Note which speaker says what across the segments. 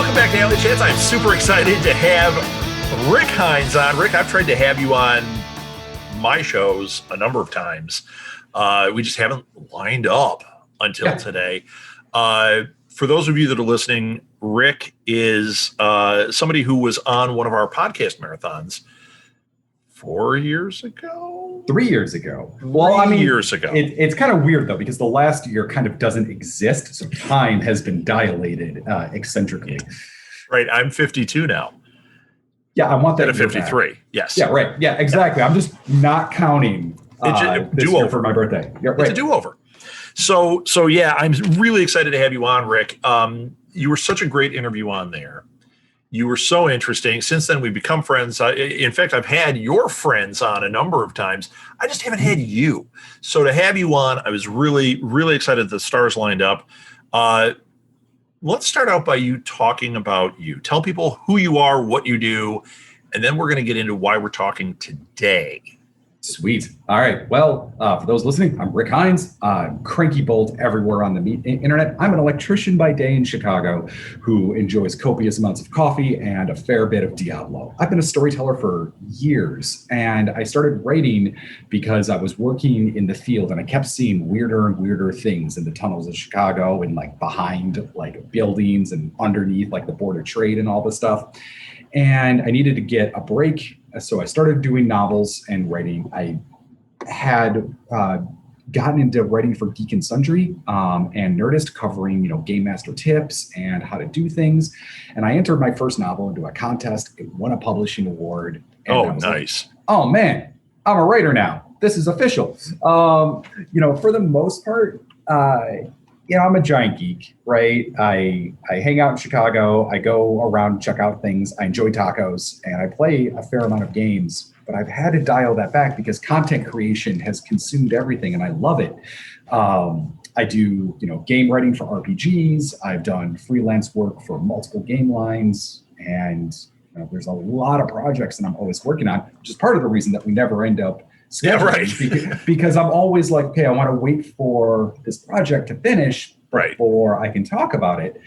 Speaker 1: Welcome back to Alley Chats. I'm super excited to have Rick Heinz on. Rick, I've tried to have you on my shows a number of times. We just haven't lined up until today. For those of you that are listening, Rick is somebody who was on one of our podcast marathons 4 years ago?
Speaker 2: 3 years ago.
Speaker 1: Well, I mean, years ago.
Speaker 2: It's kind of weird, though, because the last year kind of doesn't exist. So time has been dilated eccentrically.
Speaker 1: Right. I'm 52 now.
Speaker 2: Yeah, I want that
Speaker 1: to 53. Yes.
Speaker 2: Yeah, right. Yeah, exactly. I'm just not counting this year for my birthday. Yeah, right.
Speaker 1: It's a do-over. So yeah, I'm really excited to have you on, Rick. You were such a great interview on there. You were so interesting. Since then, we've become friends. In fact, I've had your friends on a number of times. I just haven't had you. So to have you on, I was really, really excited the stars lined up. Let's start out by you talking about you. Tell people who you are, what you do, and then we're going to get into why we're talking today.
Speaker 2: Sweet. All right. Well, for those listening, I'm Rick Heinz. I'm cranky bolt everywhere on the internet. I'm an electrician by day in Chicago who enjoys copious amounts of coffee and a fair bit of Diablo. I've been a storyteller for years, and I started writing because I was working in the field and I kept seeing weirder and weirder things in the tunnels of Chicago and like behind like buildings and underneath like the Board of Trade and all this stuff. And I needed to get a break. So I started doing novels and writing. I had gotten into writing for Geek and Sundry and Nerdist, covering, Game Master tips and how to do things. And I entered my first novel into a contest. It won a publishing award. And
Speaker 1: nice.
Speaker 2: Like, oh, man, I'm a writer now. This is official. For the most part, I'm a giant geek, right? I hang out in Chicago. I go around, check out things. I enjoy tacos, and I play a fair amount of games. But I've had to dial that back because content creation has consumed everything, and I love it. I do, game writing for RPGs. I've done freelance work for multiple game lines, and there's a lot of projects that I'm always working on, which is part of the reason that we never end up.
Speaker 1: Yeah, right.
Speaker 2: Because I'm always like, okay, I want to wait for this project to finish before I can talk about it.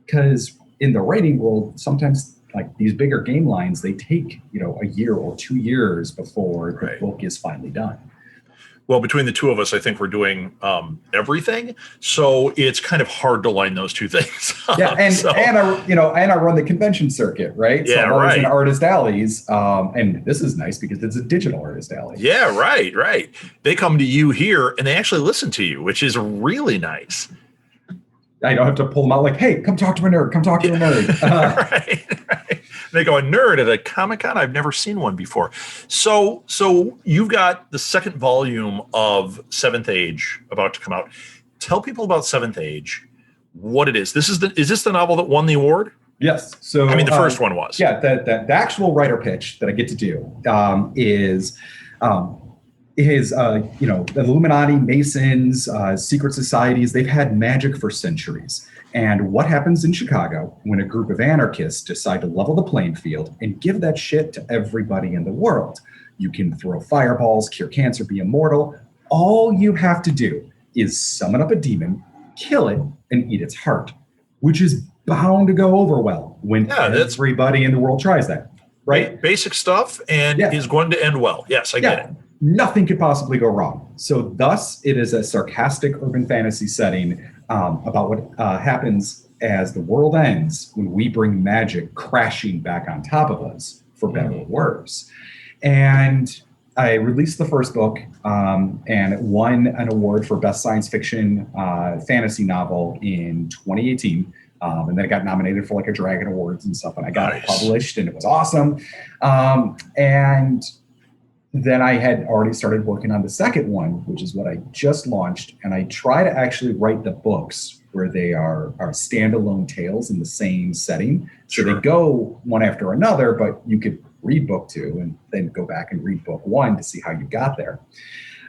Speaker 2: Because in the writing world, sometimes like these bigger game lines, they take, a year or 2 years before the book is finally done.
Speaker 1: Well, between the two of us, I think we're doing everything. So it's kind of hard to line those two things.
Speaker 2: Yeah, and I run the convention circuit, right?
Speaker 1: Yeah,
Speaker 2: so I'm always in artist alleys, and this is nice because it's a digital artist alley.
Speaker 1: Yeah, right. They come to you here, and they actually listen to you, which is really nice.
Speaker 2: I don't have to pull them out like, hey, come talk to a nerd. Come talk to a nerd.
Speaker 1: Right. They go, a nerd at a Comic-Con? I've never seen one before. So you've got the second volume of Seventh Age about to come out. Tell people about Seventh Age, what it is. Is this the novel that won the award?
Speaker 2: Yes. So
Speaker 1: the first one was.
Speaker 2: Yeah, the actual writer pitch that I get to do is Illuminati, Masons, secret societies. They've had magic for centuries. And what happens in Chicago when a group of anarchists decide to level the playing field and give that shit to everybody in the world? You can throw fireballs, cure cancer, be immortal. All you have to do is summon up a demon, kill it, and eat its heart, which is bound to go over well when everybody in the world tries that, right?
Speaker 1: Basic stuff and is going to end well. Yes, I get it.
Speaker 2: Nothing could possibly go wrong. So thus, it is a sarcastic urban fantasy setting about what happens as the world ends when we bring magic crashing back on top of us, for better or worse. And I released the first book and it won an award for Best Science Fiction Fantasy Novel in 2018. And then it got nominated for like a Dragon Awards and stuff. And I got it published and it was awesome. And then I had already started working on the second one, which is what I just launched. And I try to actually write the books where they are standalone tales in the same setting. So they go one after another, but you could read book 2 and then go back and read book 1 to see how you got there.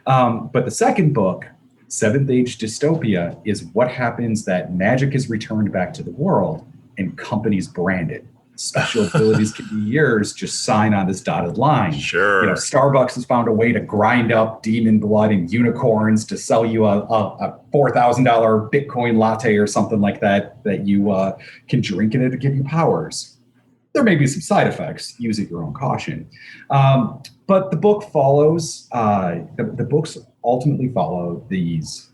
Speaker 2: But the second book, Seventh Age Dystopia, is what happens that magic is returned back to the world and companies brand it. special abilities can be yours. Just sign on this dotted line.
Speaker 1: Sure.
Speaker 2: You know, Starbucks has found a way to grind up demon blood and unicorns to sell you a $4,000 Bitcoin latte or something like that you can drink, and it'll give you powers. There may be some side effects. Use at your own caution. But the book follows, the books ultimately follow these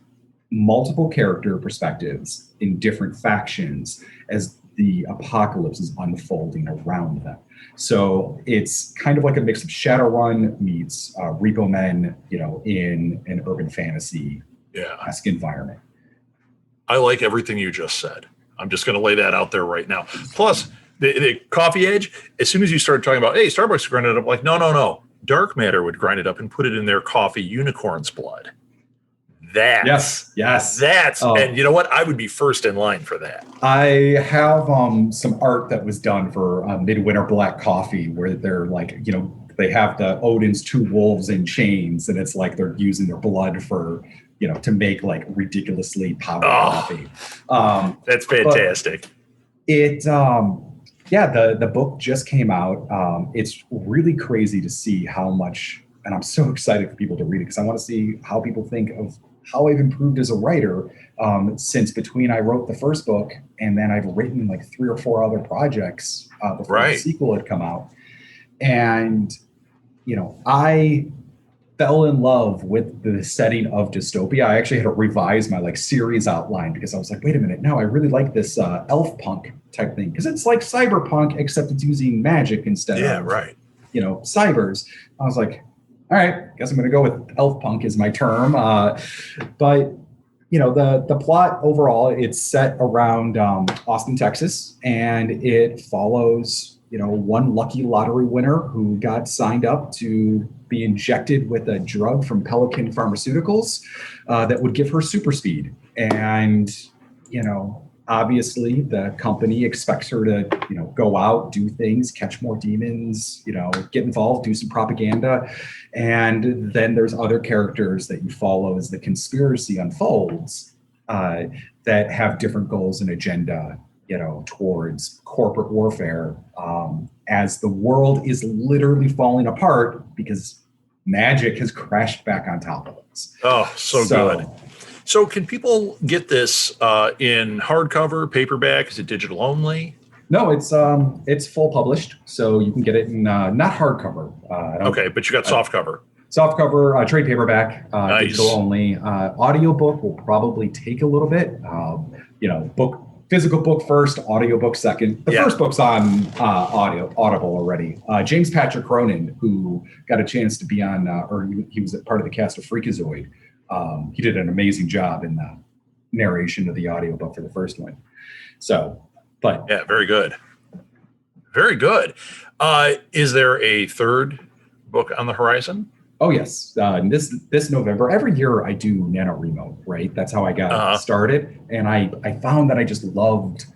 Speaker 2: multiple character perspectives in different factions as the apocalypse is unfolding around them. So it's kind of like a mix of Shadowrun meets Repo Men, you know, in an urban fantasy-esque environment.
Speaker 1: I like everything you just said. I'm just going to lay that out there right now. Plus, the coffee edge, as soon as you started talking about, hey, Starbucks grinded it up, like, no. Dark matter would grind it up and put it in their coffee, unicorn's blood. Yes. And you know what? I would be first in line for that.
Speaker 2: I have some art that was done for Midwinter Black Coffee where they're like, you know, they have the Odin's two wolves in chains, and it's like they're using their blood for, you know, to make like ridiculously powerful coffee.
Speaker 1: That's fantastic.
Speaker 2: The book just came out. It's really crazy to see how much, and I'm so excited for people to read it because I want to see how people think of how I've improved as a writer since between I wrote the first book and then I've written like 3 or 4 other projects before the sequel had come out. And, you know, I fell in love with the setting of dystopia. I actually had to revise my like series outline because I was like, wait a minute, no, I really like this elf punk type thing because it's like cyberpunk except it's using magic instead of, you know, cybers. I was like, all right, guess I'm going to go with elf punk is my term. But, you know, the plot overall, it's set around Austin, Texas, and it follows, you know, one lucky lottery winner who got signed up to be injected with a drug from Pelican Pharmaceuticals that would give her super speed. And, you know, obviously the company expects her to, you know, go out, do things, catch more demons, you know, get involved, do some propaganda. And then there's other characters that you follow as the conspiracy unfolds that have different goals and agenda, you know, towards corporate warfare as the world is literally falling apart because magic has crashed back on top of us.
Speaker 1: Oh, so good. So can people get this in hardcover, paperback? Is it digital only?
Speaker 2: No, it's full published, so you can get it in not hardcover.
Speaker 1: Okay, but you got softcover.
Speaker 2: Softcover, trade paperback,
Speaker 1: nice.
Speaker 2: Digital only. Audiobook will probably take a little bit. You know, physical book first, audiobook second. The first book's on Audible already. James Patrick Cronin, who got a chance to be on, or he was a part of the cast of Freakazoid. He did an amazing job in the narration of the audiobook for the first one. So, but
Speaker 1: yeah, very good. Very good. Is there a third book on the horizon?
Speaker 2: Oh, yes. This November, every year I do NaNoWriMo, right? That's how I got started. And I found that I just loved,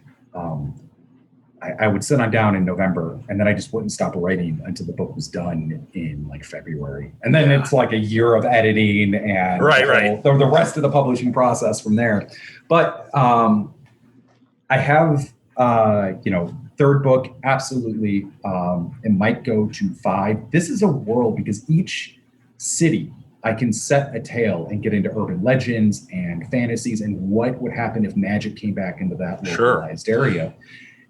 Speaker 2: I would sit on down in November and then I just wouldn't stop writing until the book was done in like February. And then it's like a year of editing and the rest of the publishing process from there. But I have, you know, third book, absolutely. It might go to 5. This is a world because each city I can set a tale and get into urban legends and fantasies and what would happen if magic came back into that localized area.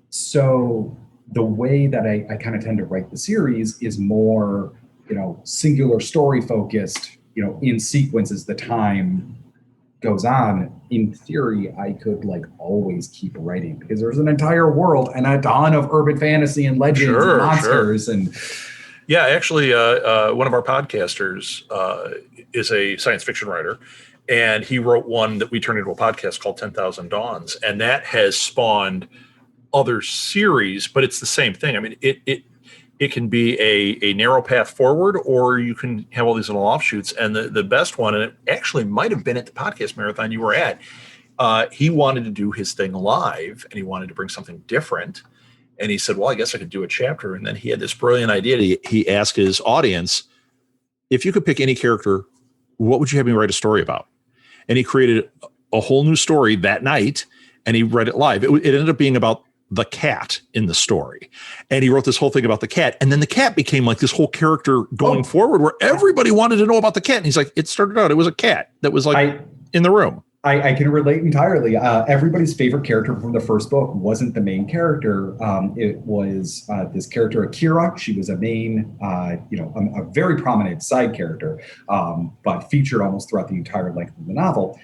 Speaker 2: So the way that I kind of tend to write the series is more, you know, singular story focused, you know, in sequence as the time goes on. In theory, I could like always keep writing because there's an entire world and a ton of urban fantasy and legends and monsters and
Speaker 1: yeah, actually, one of our podcasters is a science fiction writer, and he wrote one that we turned into a podcast called 10,000 Dawns, and that has spawned other series, but it's the same thing. I mean, it can be a narrow path forward, or you can have all these little offshoots. And the best one, and it actually might have been at the podcast marathon you were at, he wanted to do his thing live, and he wanted to bring something different. And he said, well, I guess I could do a chapter. And then he had this brilliant idea. He asked his audience, if you could pick any character, what would you have me write a story about? And he created a whole new story that night, and he read it live. It ended up being about the cat in the story. And he wrote this whole thing about the cat. And then the cat became like this whole character going forward where everybody wanted to know about the cat. And he's like, it started out, it was a cat that was like in the room.
Speaker 2: I can relate entirely. Everybody's favorite character from the first book wasn't the main character. It was this character, Akira. She was a main, a very prominent side character, but featured almost throughout the entire length of the novel.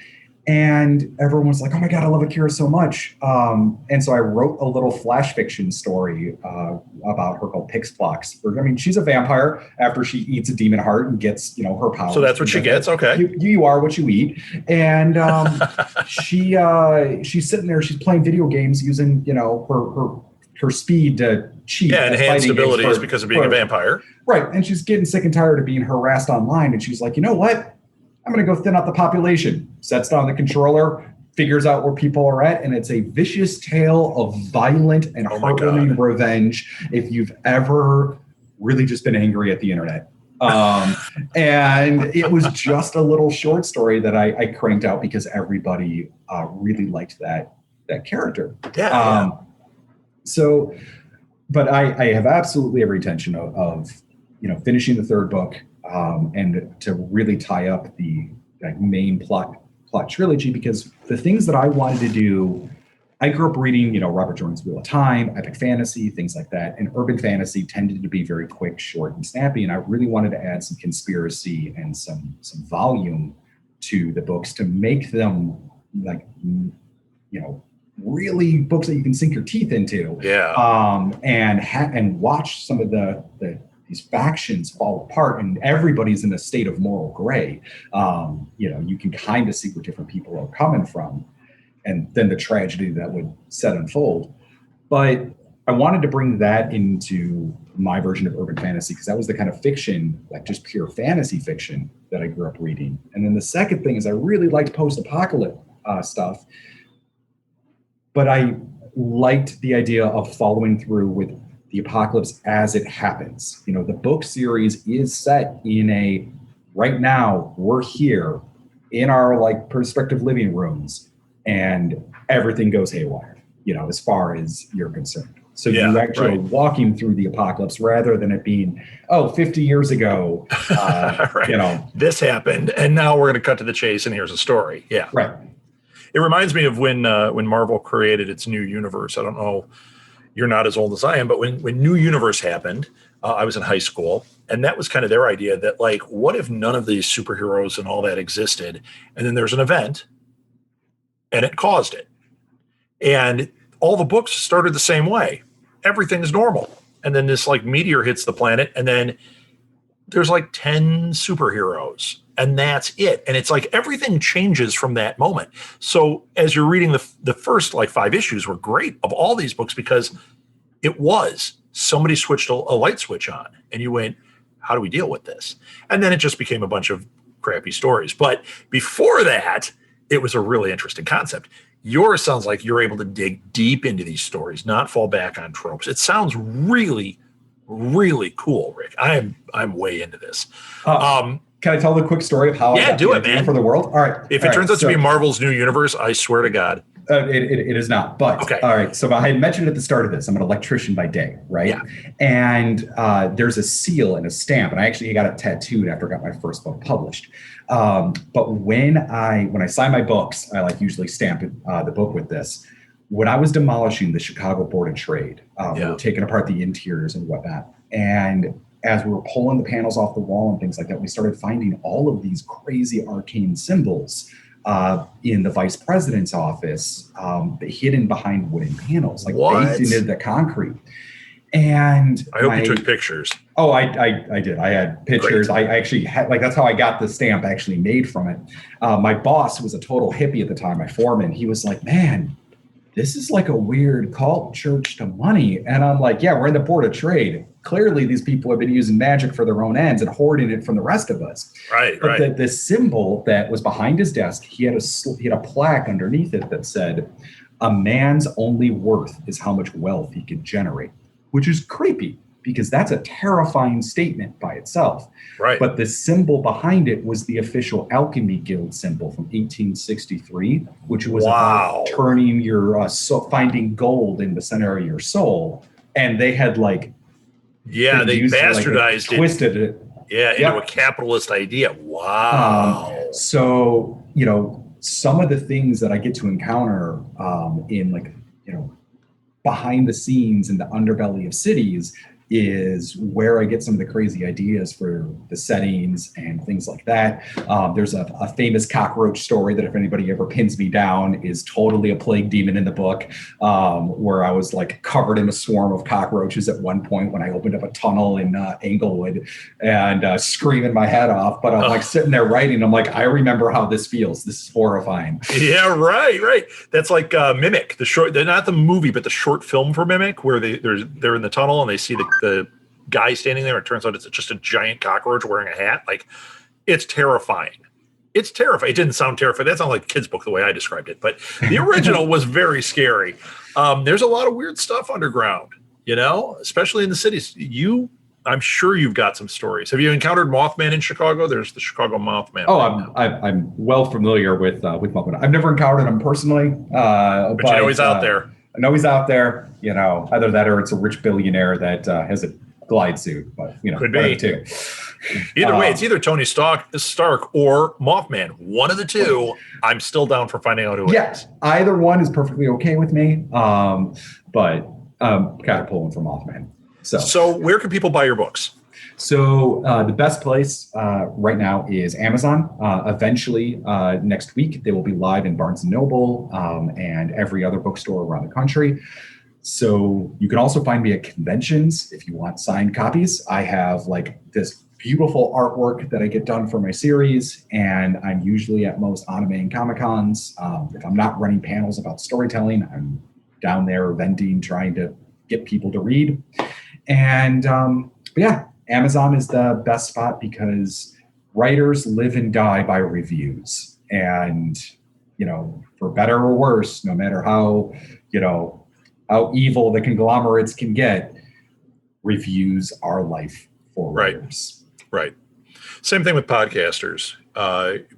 Speaker 2: And everyone was like, oh my God, I love Akira so much. And so I wrote a little flash fiction story about her called Pixplox. I mean, she's a vampire after she eats a demon heart and gets, her powers.
Speaker 1: So that's what she gets. Okay.
Speaker 2: You are what you eat. And she's sitting there, she's playing video games using, her speed to cheat.
Speaker 1: Yeah, enhanced abilities because of being a vampire.
Speaker 2: Right. And she's getting sick and tired of being harassed online. And she's like, you know what? I'm going to go thin out the population. Sets down the controller, figures out where people are at, and it's a vicious tale of violent and heartwarming revenge if you've ever really just been angry at the internet. And it was just a little short story that I cranked out because everybody really liked that character.
Speaker 1: Yeah.
Speaker 2: So, but I have absolutely every intention of finishing the third book. And to really tie up the main plot trilogy, because the things that I wanted to do, I grew up reading, Robert Jordan's Wheel of Time, epic fantasy, things like that. And urban fantasy tended to be very quick, short, and snappy. And I really wanted to add some conspiracy and some volume to the books to make them really books that you can sink your teeth into.
Speaker 1: Yeah.
Speaker 2: And watch some of these factions fall apart and everybody's in a state of moral gray. You can kind of see where different people are coming from and then the tragedy that would unfold. But I wanted to bring that into my version of urban fantasy because that was the kind of fiction, like just pure fantasy fiction that I grew up reading. And then the second thing is I really liked post-apocalypse stuff, but I liked the idea of following through with the apocalypse as it happens. The book series is set in right now we're here in our perspective living rooms and everything goes haywire, as far as you're concerned. So you actually are walking through the apocalypse rather than it being, 50 years ago,
Speaker 1: this happened and now we're going to cut to the chase and here's a story. Yeah.
Speaker 2: Right.
Speaker 1: It reminds me of when Marvel created its new universe. I don't know, you're not as old as I am, but when New Universe happened, I was in high school, and that was kind of their idea that what if none of these superheroes and all that existed, and then there's an event, and it caused it, and all the books started the same way. Everything is normal, and then this meteor hits the planet, and then there's 10 superheroes. And that's it. And it's everything changes from that moment. So as you're reading the first 5 issues were great of all these books because it was somebody switched a light switch on and you went, how do we deal with this? And then it just became a bunch of crappy stories. But before that, it was a really interesting concept. Yours sounds like you're able to dig deep into these stories, not fall back on tropes. It sounds really, really cool, Rick. I'm way into this.
Speaker 2: Can I tell the quick story of how I got the idea for the world? All right.
Speaker 1: If it turns out to be Marvel's new universe, I swear to God.
Speaker 2: It is not. But,
Speaker 1: okay.
Speaker 2: All right. So I had mentioned at the start of this, I'm an electrician by day, right?
Speaker 1: Yeah.
Speaker 2: And there's a seal and a stamp. And I actually got it tattooed after I got my first book published. But when I sign my books, I usually stamp the book with this. When I was demolishing the Chicago Board of Trade, we were taking apart the interiors and whatnot. And as we were pulling the panels off the wall and things like that, we started finding all of these crazy arcane symbols in the vice president's office, hidden behind wooden panels, baked into the concrete. And
Speaker 1: I hope you took pictures.
Speaker 2: Oh, I did. I had pictures. Great. I actually had, that's how I got the stamp actually made from it. My boss was a total hippie at the time, my foreman. He was like, man, this is a weird cult church to money. And I'm like, yeah, we're in the Board of Trade. Clearly, these people have been using magic for their own ends and hoarding it from the rest of us. But the symbol that was behind his desk, he had a plaque underneath it that said, "A man's only worth is how much wealth he can generate," which is creepy. because that's a terrifying statement by itself.
Speaker 1: Right.
Speaker 2: But the symbol behind it was the official Alchemy Guild symbol from 1863, which was about turning your finding gold in the center of your soul. And they had like,
Speaker 1: they bastardized
Speaker 2: twisted it.
Speaker 1: Yeah, into a capitalist idea. Wow.
Speaker 2: So, some of the things that I get to encounter in like, behind the scenes in the underbelly of cities is where I get some of the crazy ideas for the settings and things like that. There's a famous cockroach story that if anybody ever pins me down is totally a plague demon in the book, where I was like covered in a swarm of cockroaches at one point when I opened up a tunnel in Englewood and screaming my head off. But I'm like sitting there writing, I'm like, I remember how this feels. This is horrifying.
Speaker 1: Yeah, right. That's like Mimic, the short, not the movie, but the short film for Mimic, where they're in the tunnel and they see the guy standing there. It turns out it's just a giant cockroach wearing a hat. Like, it's terrifying. It didn't sound terrifying. That's not like a kid's book the way I described it, but the original was very scary. There's a lot of weird stuff underground, especially in the cities. I'm sure you've got some stories. Have you encountered Mothman in Chicago? There's the Chicago Mothman.
Speaker 2: Oh, I'm well familiar with Mothman. I've never encountered him personally, but
Speaker 1: he's out there.
Speaker 2: I know he's out there. Either that or it's a rich billionaire that has a glide suit. But
Speaker 1: could be
Speaker 2: too.
Speaker 1: Either way, it's either Tony Stark or Mothman. One of the two. I'm still down for finding out who it is.
Speaker 2: Either one is perfectly okay with me. But kind of pulling for Mothman.
Speaker 1: So where can people buy your books?
Speaker 2: So the best place right now is Amazon. Eventually, next week, they will be live in Barnes & Noble and every other bookstore around the country. So you can also find me at conventions if you want signed copies. I have like this beautiful artwork that I get done for my series, and I'm usually at most anime and Comic-Cons. If I'm not running panels about storytelling, I'm down there venting, trying to get people to read. And Amazon is the best spot because writers live and die by reviews. And, for better or worse, no matter how evil the conglomerates can get, reviews are life for writers.
Speaker 1: Right. Same thing with podcasters.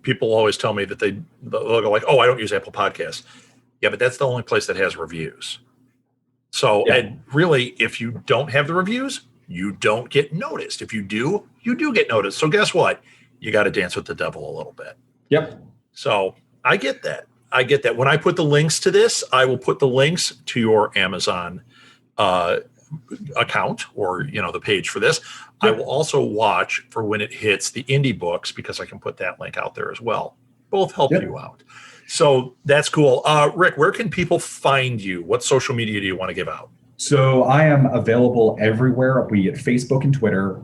Speaker 1: People always tell me that they'll go like, oh, I don't use Apple Podcasts. Yeah, but that's the only place that has reviews. So, and really, if you don't have the reviews, you don't get noticed. If you do, you do get noticed. So guess what? You got to dance with the devil a little bit.
Speaker 2: Yep.
Speaker 1: So I get that. When I put the links to this, I will put the links to your Amazon account or, the page for this. Yep. I will also watch for when it hits the indie books because I can put that link out there as well. Both help you out. So that's cool. Rick, where can people find you? What social media do you want to give out?
Speaker 2: So I am available everywhere, be it Facebook and Twitter,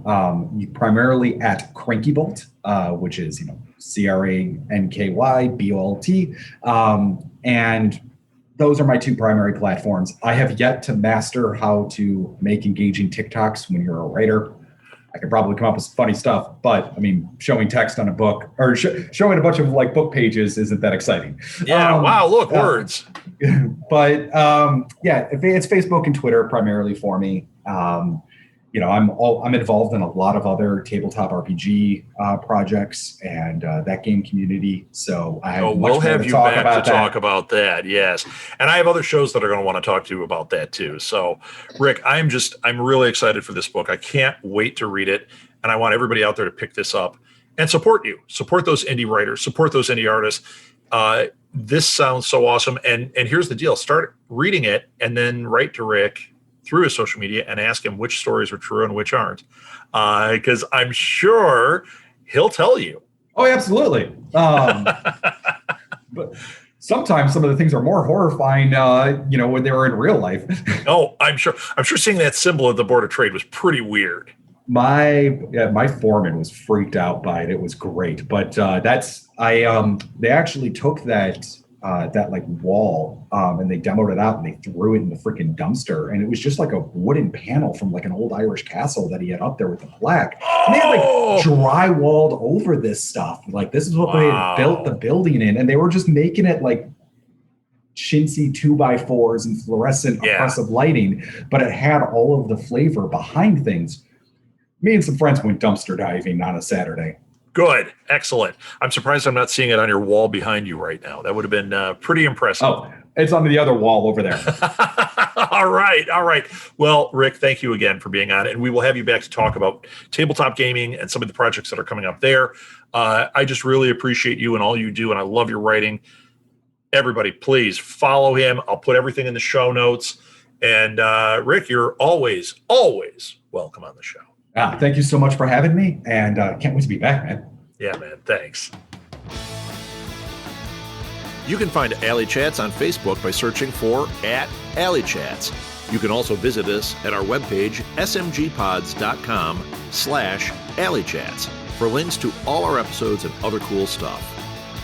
Speaker 2: primarily at Crankybolt, which is, CRANKYBOLT. And those are my two primary platforms. I have yet to master how to make engaging TikToks when you're a writer. I could probably come up with some funny stuff, but showing text on a book or showing a bunch of like book pages isn't that exciting.
Speaker 1: Yeah. Wow. Look, words.
Speaker 2: But it's Facebook and Twitter primarily for me. I'm involved in a lot of other tabletop RPG projects and that game community. So
Speaker 1: we'll have you back to talk about that. Yes, and I have other shows that are going to want to talk to you about that too. So, Rick, I'm really excited for this book. I can't wait to read it, and I want everybody out there to pick this up and support you. Support those indie writers. Support those indie artists. This sounds so awesome. And here's the deal: start reading it, and then write to Rick through his social media and ask him which stories are true and which aren't. Because I'm sure he'll tell you.
Speaker 2: Oh, absolutely. But sometimes some of the things are more horrifying, when they were in real life.
Speaker 1: Oh, I'm sure seeing that symbol at the Board of Trade was pretty weird.
Speaker 2: My foreman was freaked out by it. It was great. But they actually took that like wall and they demoed it out and they threw it in the freaking dumpster, and it was just like a wooden panel from like an old Irish castle that he had up there with the plaque. And they had like drywalled over this stuff. Like this is what they had built the building in, and they were just making it like chintzy 2x4s and fluorescent oppressive lighting, but it had all of the flavor behind things. Me and some friends went dumpster diving on a Saturday.
Speaker 1: Good. Excellent. I'm surprised I'm not seeing it on your wall behind you right now. That would have been pretty impressive.
Speaker 2: Oh, it's on the other wall over there.
Speaker 1: All right. All right. Well, Rick, thank you again for being on. And we will have you back to talk about tabletop gaming and some of the projects that are coming up there. I just really appreciate you and all you do, and I love your writing. Everybody, please follow him. I'll put everything in the show notes. And Rick, you're always, always welcome on the show.
Speaker 2: Thank you so much for having me, and can't wait to be back, man.
Speaker 1: Yeah, man. Thanks. You can find Alley Chats on Facebook by searching for @AlleyChats. You can also visit us at our webpage, smgpods.com/AlleyChats, for links to all our episodes and other cool stuff.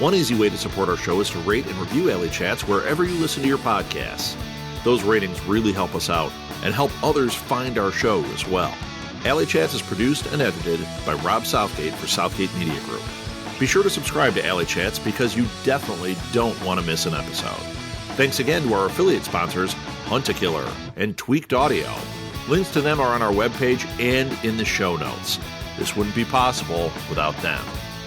Speaker 1: One easy way to support our show is to rate and review Alley Chats wherever you listen to your podcasts. Those ratings really help us out and help others find our show as well. Alley Chats is produced and edited by Rob Southgate for Southgate Media Group. Be sure to subscribe to Alley Chats because you definitely don't want to miss an episode. Thanks again to our affiliate sponsors, Hunt-A-Killer and Tweaked Audio. Links to them are on our webpage and in the show notes. This wouldn't be possible without them.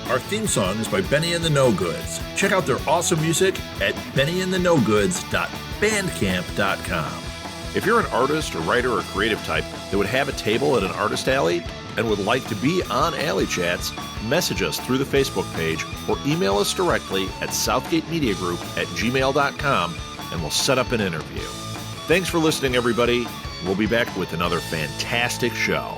Speaker 1: Our theme song is by Benny and the No Goods. Check out their awesome music at bennyandthenogoods.bandcamp.com. If you're an artist or writer or creative type that would have a table at an artist alley and would like to be on Alley Chats, message us through the Facebook page or email us directly at southgatemediagroup@gmail.com and we'll set up an interview. Thanks for listening, everybody. We'll be back with another fantastic show.